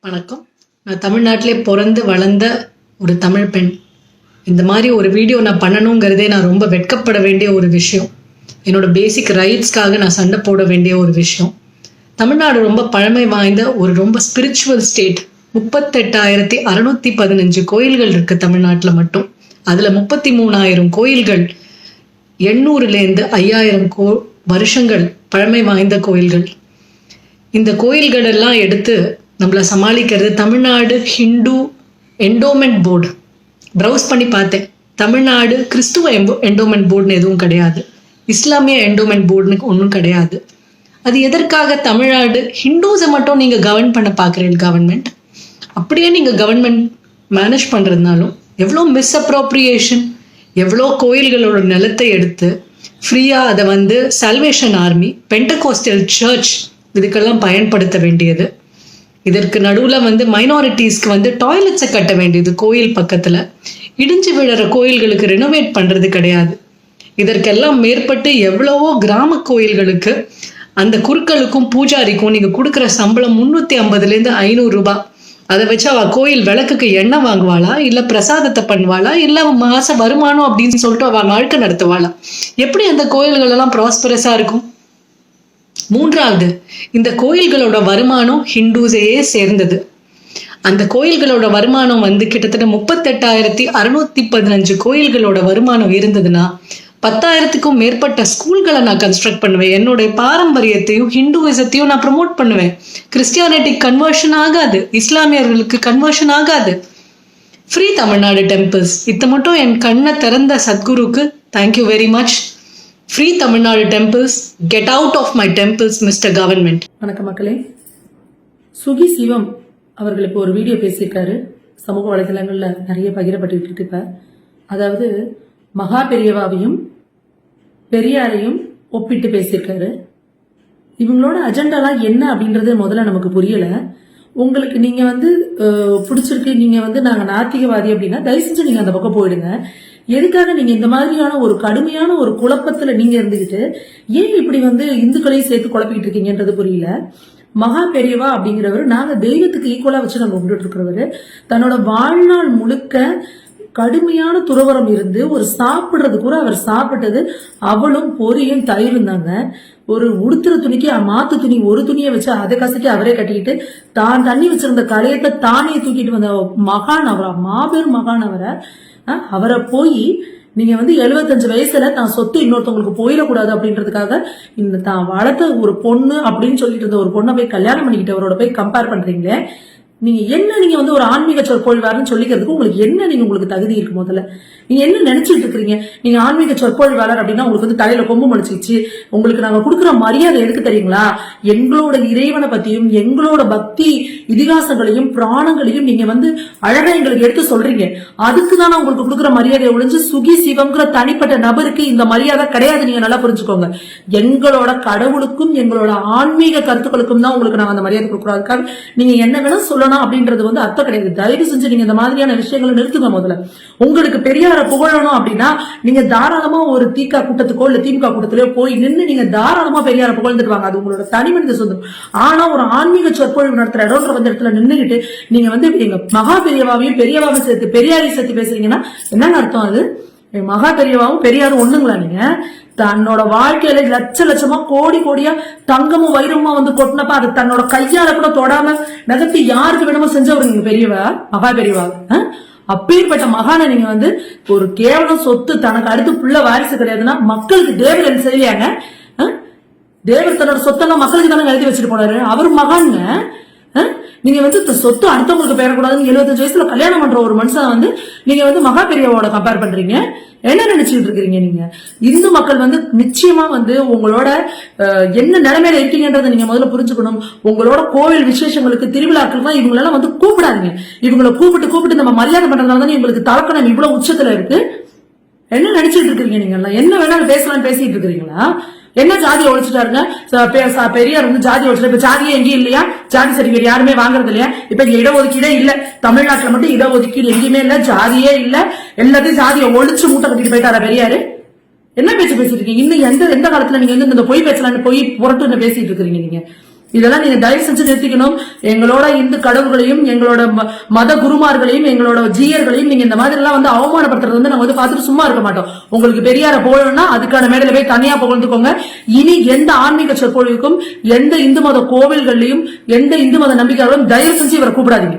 வணக்கம். நான் தமிழ்நாட்டிலே பிறந்து வளர்ந்த ஒரு தமிழ் பெண். இந்த மாதிரி ஒரு வீடியோ நான் பண்ணணுங்கிறதே நான் ரொம்ப வெட்கப்பட வேண்டிய ஒரு விஷயம். என்னோட பேசிக் ரைட்ஸ்க்காக நான் சண்டை போட வேண்டிய ஒரு விஷயம். தமிழ்நாடு ரொம்ப பழமை வாய்ந்த ஒரு ரொம்ப ஸ்பிரிச்சுவல் ஸ்டேட். 38,615 கோயில்கள் இருக்கு தமிழ்நாட்டில் மட்டும். அதில் 33,000 கோயில்கள் 800லேருந்து 5,000 வருஷங்கள் பழமை வாய்ந்த கோயில்கள். இந்த கோயில்கள் எல்லாம் எடுத்து நம்மளை சமாளிக்கிறது Tamil Nadu Hindu endowment board. Browse பண்ணி பார்த்தேன். தமிழ்நாடு கிறிஸ்துவ என்டோமெண்ட் போர்டுன்னு எதுவும் கிடையாது, இஸ்லாமிய என்டோமெண்ட் போர்டுன்னு ஒன்றும் கிடையாது. அது எதற்காக தமிழ்நாடு ஹிந்துஸை மட்டும் நீங்கள் கவர்ன் பண்ண பார்க்குறீங்க கவர்மெண்ட்? அப்படியே நீங்கள் கவர்மெண்ட் மேனேஜ் பண்ணுறதுனாலும் எவ்வளோ மிஸ்அப்ரோப்ரியேஷன், எவ்வளோ கோயில்களோட நிலத்தை எடுத்து ஃப்ரீயாக அதை சல்வேஷன் ஆர்மி, பெண்டகோஸ்டல் சர்ச் இதுக்கெல்லாம் பயன்படுத்த வேண்டியது. இதற்கு நடுவில் மைனாரிட்டிஸ்க்கு டாய்லெட்ஸை கட்ட வேண்டியது கோயில் பக்கத்தில். இடிஞ்சு விழுற கோயில்களுக்கு ரெனோவேட் பண்ணுறது கிடையாது. இதற்கெல்லாம் மேற்பட்டு எவ்வளவோ கிராம கோயில்களுக்கு அந்த குருக்களுக்கும் பூஜாரிக்கும் நீங்கள் கொடுக்குற சம்பளம் 350லேருந்து 500 ரூபாய். அதை வச்சு அவள் கோயில் விளக்குக்கு எண்ணெய் வாங்குவாளா, இல்லை பிரசாதத்தை பண்ணுவாளா, இல்லை மாச வருமானம் அப்படின்னு சொல்லிட்டு அவள் வாழ்க்கை நடத்துவாளா? எப்படி அந்த கோயில்களெல்லாம் ப்ராஸ்பரஸாக இருக்கும்? மூன்றாவது, இந்த கோயில்களோட வருமானம் ஹிந்துஸையே சேர்ந்தது. அந்த கோயில்களோட வருமானம் கிட்டத்தட்ட 38,615 கோயில்களோட வருமானம் இருந்ததுன்னா 10,000க்கும் மேற்பட்ட ஸ்கூல்களை நான் கன்ஸ்ட்ரக்ட் பண்ணுவேன். என்னுடைய பாரம்பரியத்தையும் ஹிந்துவிசத்தையும் நான் ப்ரமோட் பண்ணுவேன். கிறிஸ்டியானிட்டி கன்வர்ஷன் ஆகாது, இஸ்லாமியர்களுக்கு கன்வர்ஷன் ஆகாது. Free Tamil Nadu temples. இதை மட்டும் என் கண்ணை திறந்த சத்குருக்கு thank you very much. Free Tamil Nadu temples, get out of my temples mister government. வணக்கம் மக்களே. சுகி சிவம் அவர்கள் இப்போ ஒரு வீடியோ பேசியிருக்காரு, சமூக வலைதளங்களில் நிறைய பகிரப்பட்டு இப்ப. அதாவது மகா பெரியவாவையும் பெரியாரையும் ஒப்பிட்டு பேசியிருக்காரு. இவங்களோட அஜெண்டாலாம் என்ன அப்படின்றது முதல்ல நமக்கு புரியல. உங்களுக்கு நீங்க பிடிச்சிருக்கு, நீங்க நாங்க நாத்திகவாதி அப்படின்னா தயவு செஞ்சு நீங்க அந்த பக்கம் போயிடுங்க. எதுக்காக நீங்க இந்த மாதிரியான ஒரு கடுமையான ஒரு குழப்பத்துல நீங்க இருந்துகிட்டு ஏன் இப்படி இந்துக்களையும் சேர்த்து குழப்பிக்கிட்டு இருக்கீங்கன்றது புரியல. மகா பெரியவா அப்படிங்கிறவர் நாங்க தெய்வத்துக்கு ஈக்குவலா வச்சு நாங்க கும்பிட்டு இருக்கிறவரு. தன்னோட வாழ்நாள் முழுக்க கடுமையான துறவரம் இருந்து ஒரு சாப்பிடுறது கூட அவர் சாப்பிட்டது அவளும் பொரியும் தயிரும் தாங்க. ஒரு உடுத்துற துணிக்கு மாத்து துணி ஒரு துணியை வச்சு அதை கசக்கி அவரே கட்டிக்கிட்டு தான் தண்ணி வச்சிருந்த கலையத்தை தானே தூக்கிட்டு வந்த மகான் அவரா, மாபெரும் மகான் அவரை போய் நீங்க 75 வயசுல தான் சொத்து இன்னொருத்தவங்களுக்கு போயிடக்கூடாது அப்படின்றதுக்காக இந்த தான் வளர்த்த ஒரு பொண்ணு அப்படின்னு சொல்லிட்டு இருந்த ஒரு பொண்ணை போய் கல்யாணம் பண்ணிக்கிட்டு அவரோட போய் கம்பேர் பண்றீங்களே. நீங்க என்ன, நீங்க ஒரு ஆன்மீக சொற்பொழிவாளர்னு சொல்லிக்கிறதுக்கு உங்களுக்கு என்ன, நீங்க உங்களுக்கு தகுதி இருக்கு? முதல்ல நீங்க என்ன நினைச்சிட்டு இருக்கீங்க? நீங்க ஆன்மீக சொற்பொழிவாளர் அப்படின்னா உங்களுக்கு தலையில கொம்பு முளைச்சிச்சு. உங்களுக்கு நாங்க கொடுக்குற மரியாதை எதுக்கு தெரியுங்களா? எங்களோட இறைவனை பத்தியும் எங்களோட பக்தி இதிகாசங்களையும் பிராணங்களையும் நீங்க அழகா எங்களுக்கு எடுத்து சொல்றீங்க. அதுக்குதான் உங்களுக்கு கொடுக்குற மரியாதையை ஒழிஞ்சு சுகி சிவம்ங்கிற தனிப்பட்ட நபருக்கு இந்த மரியாதை கிடையாது. நீங்க நல்லா புரிஞ்சுக்கோங்க. எங்களோட கடவுளுக்கும் எங்களோட ஆன்மீக கருத்துக்களுக்கும் தான் உங்களுக்கு நாங்க அந்த மரியாதை கொடுக்குறோம். அதுக்காக நீங்க என்ன வேணா சொல்லணும் அப்படின்றது அர்த்தம் கிடையாது. தயவு செஞ்சு நீங்க இந்த மாதிரியான விஷயங்களை நிறுத்துங்க. முதல்ல உங்களுக்கு பெரியார புகழணும் அப்படின்னா நீங்க தாராளமா ஒரு தீகா கூட்டத்துக்கோ இல்ல திமுக கூட்டத்திலோ போய் நின்று நீங்க தாராளமா பெரியார புகழ்ந்துட்டு வாங்க. அது உங்களோட தனி மனித சொந்தம். ஆனா ஒரு ஆன்மீக சொற்பொழிவு நடத்துற இடத்துல நின்றுகிட்டு நீங்க எங்க மகா பெரியவாவையும் பெரியவாவும் சேர்த்து பெரியாரையும் சேர்த்து பேசுறீங்கன்னா என்னங்க அர்த்தம்? அது மகா பெரியவாவும் பெரியாரும் ஒண்ணுங்களா? நீங்க தன்னோட வாழ்க்கையில லட்சமா கோடி கோடியா தங்கமும் வைரமா கொட்டினப்ப அது தன்னோட கையால கூட தொடாம நகர்த்தி யாருக்கு வேணுமோ செஞ்சவர் நீங்க பெரியவா, மகா பெரியவா. அப்பேற்பட்ட மகான நீங்க ஒரு கேவலம் சொத்து தனக்கு அடுத்து புள்ள வாரிசு கிடையாதுன்னா மக்களுக்கு தேவர் என்ன செய்யலையாங்க? தேவர் தன்னோட சொத்தெல்லாம் மக்களுக்கு தானே எழுதி வச்சுட்டு போனாரு. அவரு மகானுங்க. நீங்க சொத்து அடுத்தவங்களுக்கு பெறக்கூடாதுன்னு 75 வயசுல கல்யாணம் பண்ற ஒரு மனுஷன் நீங்க மகா பெரியவோட கம்பேர் பண்றீங்க. என்ன நினைச்சிட்டு இருக்கீங்க? நீங்க இந்து மக்கள் நிச்சயமா உங்களோட என்ன நிலைமையில இருக்கீங்கன்றத நீங்க முதல்ல புரிஞ்சுக்கணும். உங்களோட கோவில் விசேஷங்களுக்கு திருவிழாக்கள் இவங்களெல்லாம் கூப்பிடாதீங்க. இவங்களை கூப்பிட்டு நம்ம மரியாதை பண்றதுனால தான் இவங்களுக்கு தலக்கணம் இவ்வளவு உச்சத்துல இருக்கு. என்ன நினைச்சிட்டு இருக்கீங்க? நீங்க எல்லாம் என்ன வேணாலும் பேசலாம்னு பேசிட்டு இருக்கிறீங்களா? என்ன ஜாதியை ஒழிச்சுட்டாருங்க பெரியார் ஜாதி ஒழிச்சுட்டு. இப்ப ஜாதியே எங்கேயும் இல்லையா? ஜாதி சர்டிபிகேட் யாருமே வாங்குறது இல்லையா? இப்ப இடஒதுக்கீடே இல்ல. தமிழ்நாட்டுல மட்டும் இடஒதுக்கீடு எங்கேயுமே இல்ல, ஜாதியே இல்ல. எல்லாத்தையும் ஜாதியை ஒழிச்சு மூட்டை கட்டிட்டு போயிட்டாரா பெரியாரு? என்ன பேச்சு பேசிட்டு இருக்கீங்க? இன்னும் எந்த காலத்துல நீங்க இந்த பொய் பேசலான்னு போய் புரட்டு பேசிட்டு இருக்கிறீங்க? நீங்க இதெல்லாம் நீங்க தயவு செஞ்சு நிறுத்திக்கணும். எங்களோட இந்து கடவுள்களையும் எங்களோட மத குருமார்களையும் எங்களோட ஜீயர்களையும் நீங்க இந்த மாதிரி எல்லாம் வந்து அவமானப்படுத்துறது வந்து நாங்க வந்து பார்த்துட்டு சும்மா இருக்க மாட்டோம். உங்களுக்கு பெரியார போகணும்னா அதுக்கான மேடையில போய் தனியா புகழ்ந்துக்கோங்க. இனி எந்த ஆன்மீக சொற்பொழிவுக்கும் எந்த இந்து மத கோவில்களையும் எந்த இந்து மத நம்பிக்கையாளரும் தயவு செஞ்சு இவரை கூப்பிடாதீங்க.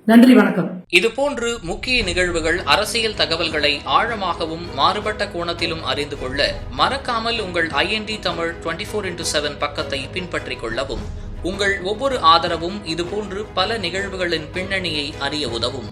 நன்றி, வணக்கம். இதுபோன்று முக்கிய நிகழ்வுகள், அரசியல் தகவல்களை ஆழமாகவும் மாறுபட்ட கோணத்திலும் அறிந்து கொள்ள மறக்காமல் உங்கள் IND தமிழ் 24x7 பக்கத்தை பின்பற்றிக் கொள்ளவும். உங்கள் ஒவ்வொரு ஆதரவும் இதுபோன்று பல நிகழ்வுகளின் பின்னணியை அறிய உதவும்.